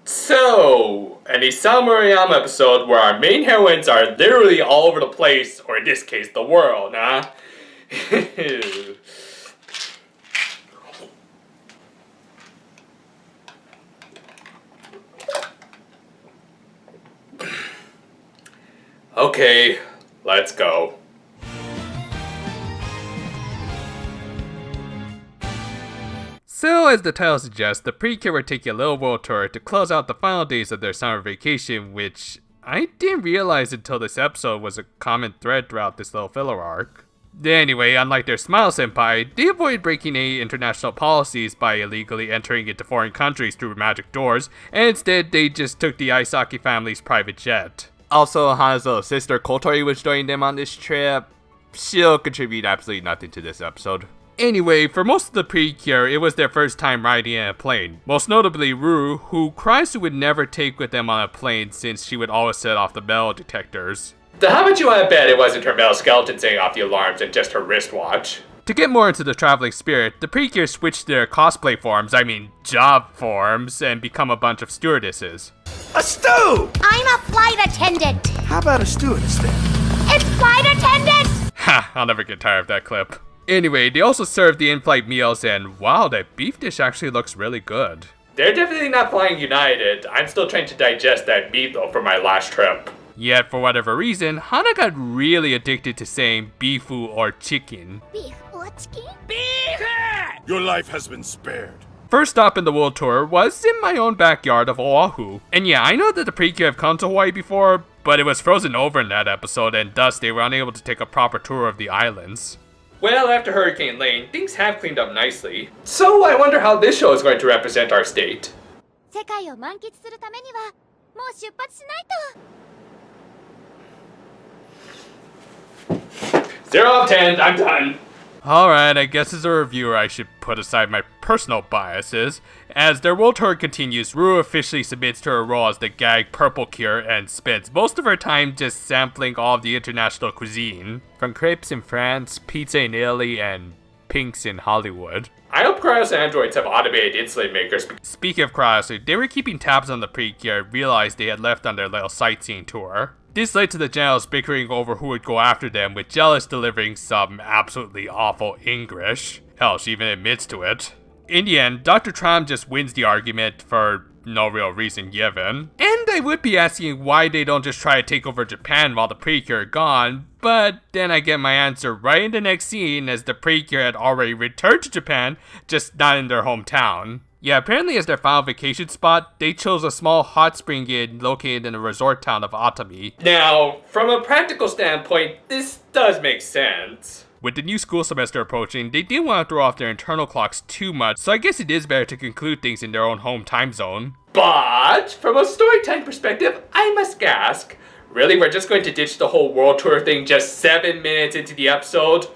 So, an Isamu Murayama episode where our main heroines are literally all over the place, or in this case, the world, huh? Okay, let's go. So, as the title suggests, the Precure were taking a little world tour to close out the final days of their summer vacation, which I didn't realize until this episode was a common thread throughout this little filler arc. Anyway, unlike their Smile Senpai, they avoid breaking any international policies by illegally entering into foreign countries through magic doors, and instead they just took the Aisaki family's private jet. Also, Hana's little sister Kotori was joining them on this trip. She'll contribute absolutely nothing to this episode. Anyway, for most of the Precure, it was their first time riding in a plane. Most notably Rue, who Kryusu would never take with them on a plane since she would always set off the metal detectors. So how much you want to bet it wasn't her metal skeleton setting off the alarms and just her wristwatch? To get more into the traveling spirit, the Precure switched their cosplay forms, job forms, and become a bunch of stewardesses. A stew! I'm a flight attendant. How about a stewardess then? It's flight attendant! Ha, I'll never get tired of that clip. Anyway, they also serve the in-flight meals, and wow, that beef dish actually looks really good. They're definitely not flying United. I'm still trying to digest that beef though from my last trip. Yet, for whatever reason, Hana got really addicted to saying beefu or chicken. Beef or chicken? Your life has been spared. First stop in the world tour was in my own backyard of Oahu. And yeah, I know that the Precure have come to Hawaii before, but it was frozen over in that episode, and thus they were unable to take a proper tour of the islands. Well, after Hurricane Lane, things have cleaned up nicely. So I wonder how this show is going to represent our state. 世界を満喫するためにはもう出発しないと。 0 out of 10, I'm done. Alright, I guess as a reviewer I should put aside my personal biases. As their world tour continues, Rue officially submits to her role as the gag Purple Cure and spends most of her time just sampling all of the international cuisine. From crepes in France, pizza in Italy, and pinks in Hollywood. I hope Cryos androids have automated insulin makers. Speaking of Cryos, they were keeping tabs on the Precure and realized they had left on their little sightseeing tour. This led to the generals bickering over who would go after them, with Jealous delivering some absolutely awful English. Hell, she even admits to it. In the end, Dr. Tram just wins the argument for no real reason given. And I would be asking why they don't just try to take over Japan while the Precure are gone, but then I get my answer right in the next scene as the Precure had already returned to Japan, just not in their hometown. Yeah, apparently as their final vacation spot, they chose a small hot spring inn located in the resort town of Atami. Now, from a practical standpoint, this does make sense. With the new school semester approaching, they didn't want to throw off their internal clocks too much, so I guess it is better to conclude things in their own home time zone. But, from a storytelling perspective, I must ask, really, we're just going to ditch the whole world tour thing just 7 minutes into the episode?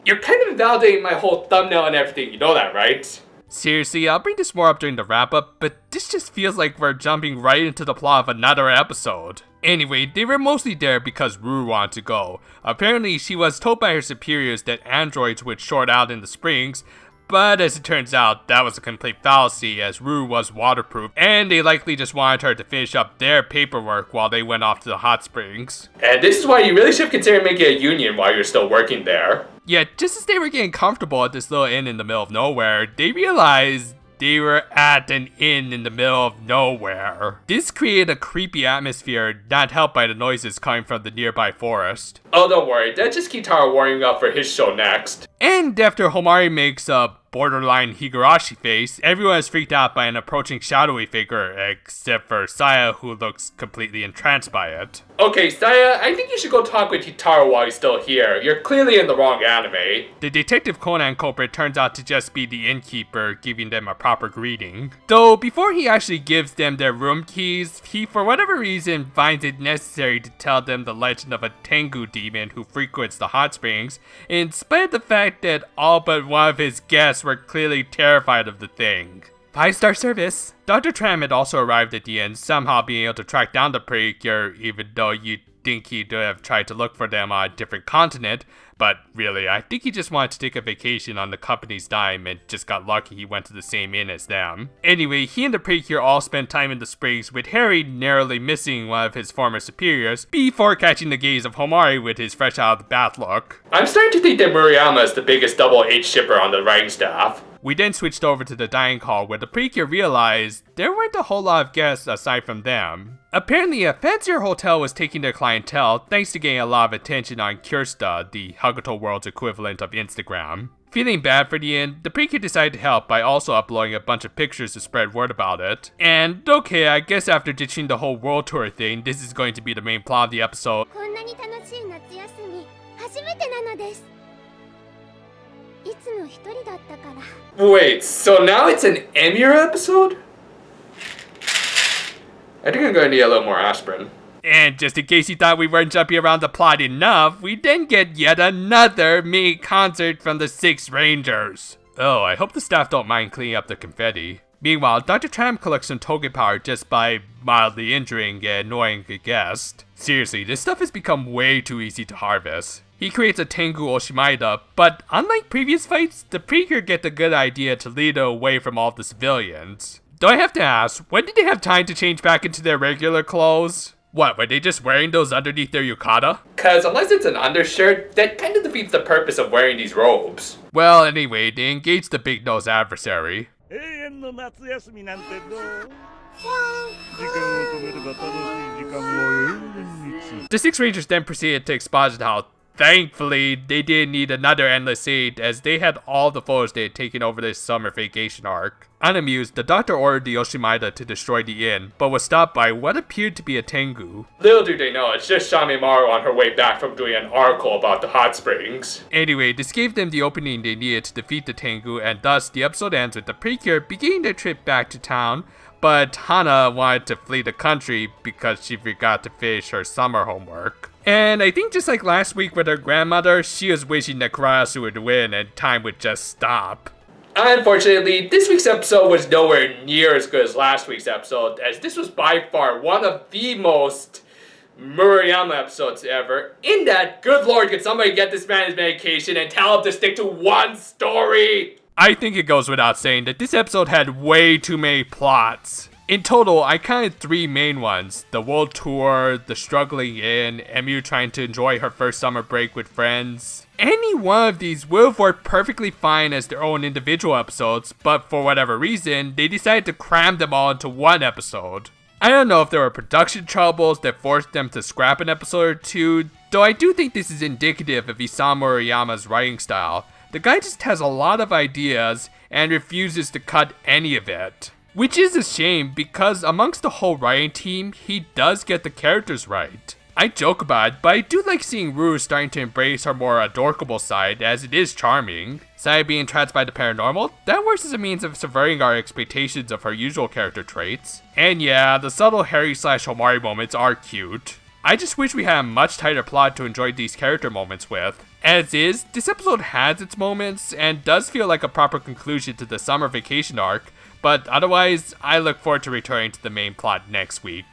You're kind of invalidating my whole thumbnail and everything, you know that, right? Seriously, I'll bring this more up during the wrap-up, but this just feels like we're jumping right into the plot of another episode. Anyway, they were mostly there because Rue wanted to go. Apparently, she was told by her superiors that androids would short out in the springs, but as it turns out, that was a complete fallacy as Rue was waterproof, and they likely just wanted her to finish up their paperwork while they went off to the hot springs. And this is why you really should consider making a union while you're still working there. Yeah, just as they were getting comfortable at this little inn in the middle of nowhere, they realized they were at an inn in the middle of nowhere. This created a creepy atmosphere, not helped by the noises coming from the nearby forest. Oh, don't worry, that's just Kitaro warming up for his show next. And after Homari makes a borderline Higurashi face, everyone is freaked out by an approaching shadowy figure, except for Saya, who looks completely entranced by it. Okay, Saya, I think you should go talk with Hitaro while he's still here. You're clearly in the wrong anime. The Detective Conan culprit turns out to just be the innkeeper, giving them a proper greeting. Though, before he actually gives them their room keys, he for whatever reason finds it necessary to tell them the legend of a Tengu demon who frequents the hot springs, in spite of the fact that all but one of his guests were clearly terrified of the thing. 5-star service. Dr. Tram had also arrived at the end, somehow being able to track down the Precure, even though you'd think he'd have tried to look for them on a different continent, but really, I think he just wanted to take a vacation on the company's dime and just got lucky he went to the same inn as them. Anyway, he and the Precure all spent time in the springs, with Harry narrowly missing one of his former superiors before catching the gaze of Homari with his fresh out of the bath look. I'm starting to think that Murayama is the biggest double H shipper on the writing staff. We then switched over to the dining hall where the Precure realized there weren't a whole lot of guests aside from them. Apparently, a fancier hotel was taking their clientele thanks to getting a lot of attention on Kyrsta, the Hakuto world's equivalent of Instagram. Feeling bad for the inn, the Precure decided to help by also uploading a bunch of pictures to spread word about it. And okay, I guess after ditching the whole world tour thing, this is going to be the main plot of the episode. こんなに楽しい夏休み初めてなのです。いつも一人だったから。 Wait, so now it's an Emir episode? I think I'm gonna need a little more aspirin. And just in case you thought we weren't jumping around the plot enough, we then get yet another mini concert from the Six Rangers. Oh, I hope the staff don't mind cleaning up the confetti. Meanwhile, Dr. Tram collects some token power just by mildly injuring and annoying a guest. Seriously, this stuff has become way too easy to harvest. He creates a Tengu Oshimaida, but unlike previous fights, the Precure get the good idea to lead it away from all the civilians. Do I have to ask, when did they have time to change back into their regular clothes? What, were they just wearing those underneath their yukata? Cause unless it's an undershirt, that kind of defeats the purpose of wearing these robes. Well, anyway, they engage the big-nosed adversary. The Six Rangers then proceeded to exposit how, thankfully, they didn't need another endless aid, as they had all the foes they had taken over this summer vacation arc. Unamused, the doctor ordered the Oshimaida to destroy the inn, but was stopped by what appeared to be a Tengu. Little do they know, it's just Shamimaru on her way back from doing an article about the hot springs. Anyway, this gave them the opening they needed to defeat the Tengu, and thus the episode ends with the Precure beginning their trip back to town, but Hana wanted to flee the country because she forgot to finish her summer homework. And I think just like last week with her grandmother, she was wishing that Karasu would win and time would just stop. Unfortunately, this week's episode was nowhere near as good as last week's episode, as this was by far one of the most Murayama episodes ever. In that, good lord, could somebody get this man his medication and tell him to stick to one story? I think it goes without saying that this episode had way too many plots. In total, I counted 3 main ones: the world tour, the struggling inn, Emu trying to enjoy her first summer break with friends. Any one of these would have worked perfectly fine as their own individual episodes, but for whatever reason, they decided to cram them all into one episode. I don't know if there were production troubles that forced them to scrap an episode or two, though I do think this is indicative of Isamu Murayama's writing style. The guy just has a lot of ideas and refuses to cut any of it. Which is a shame, because amongst the whole writing team, he does get the characters right. I joke about it, but I do like seeing Rue starting to embrace her more adorkable side, as it is charming. Saya being entranced by the paranormal, that works as a means of subverting our expectations of her usual character traits. And yeah, the subtle Harry/Homari moments are cute. I just wish we had a much tighter plot to enjoy these character moments with. As is, this episode has its moments, and does feel like a proper conclusion to the summer vacation arc, but otherwise, I look forward to returning to the main plot next week.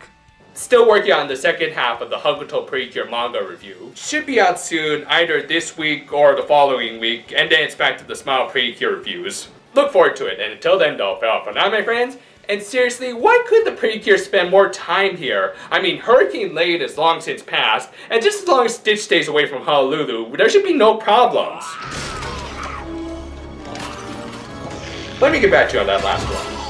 Still working on the second half of the Hakuto Precure manga review. Should be out soon, either this week or the following week, and then it's back to the Smile Precure reviews. Look forward to it, and until then though, farewell for now my friends, and seriously, why could the Precure spend more time here? I mean, Hurricane Lade is long since passed, and just as long as Stitch stays away from Honolulu, there should be no problems. Let me get back to you on that last one.